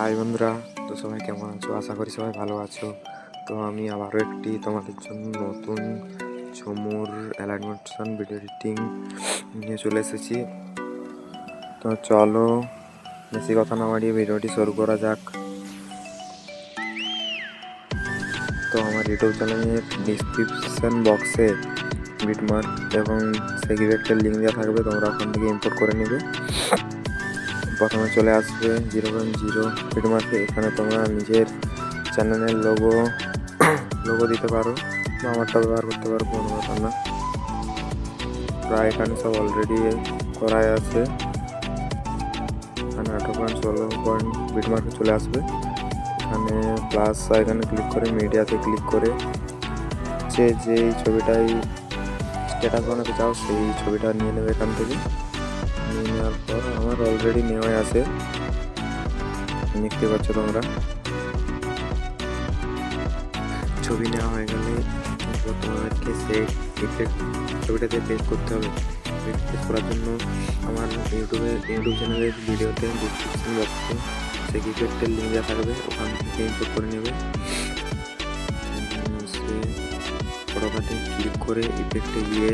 High বন্ধুরা, তো সবাই কেমন আছো? আশা করি সবাই ভালো আছো। তো আমি আবারও একটি তোমাদের জন্য নতুন ঝুমুর অ্যালাইনমেন্টেশন ভিডিও এডিটিং নিয়ে চলে এসেছি। তো চলো বেশি কথা না বাড়িয়ে ভিডিওটি শুরু করা যাক। তো আমার ইউটিউব চ্যানেলের ডিসক্রিপশন বক্সে বিটমার্ক এবং সেগমেন্টের লিঙ্ক দেওয়া থাকবে, তোমরা ওখান থেকে ইম্পোর্ট করে নেবে। প্রথমে চলে আসবে 0.0 বিটমার্কে। এখানে তোমরা নিজের চ্যানেলের লোগো দিতে পারো বা আমারটা ব্যবহার করতে পারো, কোনো ব্যাপার না। প্রায় এখানে সব অলরেডি করাই আছে। এখানে 18.16 বিটমার্কে চলে আসবে। এখানে প্লাস এখানে ক্লিক করে মিডিয়াতে ক্লিক করে যেই ছবিটাই স্ট্যাটাস বানাতে চাও সেই ছবিটা নিয়ে নেবে। এখান থেকে নিয়ে নেওয়ার পর আমার অলরেডি নেওয়াই আছে, দেখতে পাচ্ছ তোমরা। ছবি নেওয়া হয়ে গেলে তোমাদেরকে সেই ইফেক্ট ছবিটাতে পেস্ট করতে হবে। পেস্ট করার জন্য আমার ইউটিউব চ্যানেলের ভিডিওতে ডিসক্রিপশন বক্সে সেই ইফেক্টের লিঙ্ক দেওয়া থাকবে, ওখান থেকে ইম্পোর্ট করে নেবে। সে ফটোটাতে ক্লিক করে ইফেক্টে গিয়ে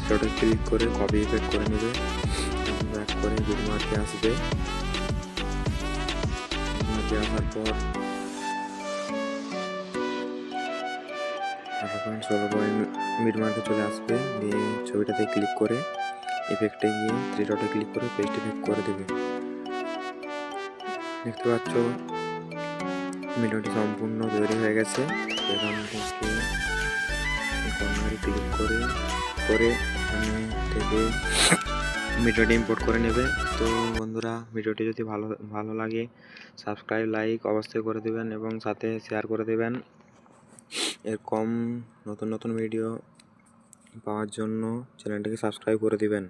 সেটা ক্লিক করে কপি ইফেক্ট করে নেবে এবং ব্যাক করে বিটমার্কে আসবে। বিটমার্কে আসার পর 18.16 বিটমার্কে চলে আসবে। দিয়ে ছবিটাতে ক্লিক করে ইফেক্টে গিয়ে 3 ডটে ক্লিক করে পেস্ট ইফেক্ট করে দেবে। দেখতে পাচ্ছ ভিডিওটি সম্পূর্ণ তৈরি হয়ে গেছে। এখান থেকে কর্নারে ক্লিক করে এখানে থেকে ভিডিওটি ইম্পোর্ট করে নেবে। তো বন্ধুরা, ভিডিওটি যদি ভালো লাগে সাবস্ক্রাইব লাইক অবশ্যই করে দেবেন এবং সাথে শেয়ার করে দেবেন। এরকম নতুন ভিডিও পাওয়ার জন্য চ্যানেলটিকে সাবস্ক্রাইব করে দিবেন।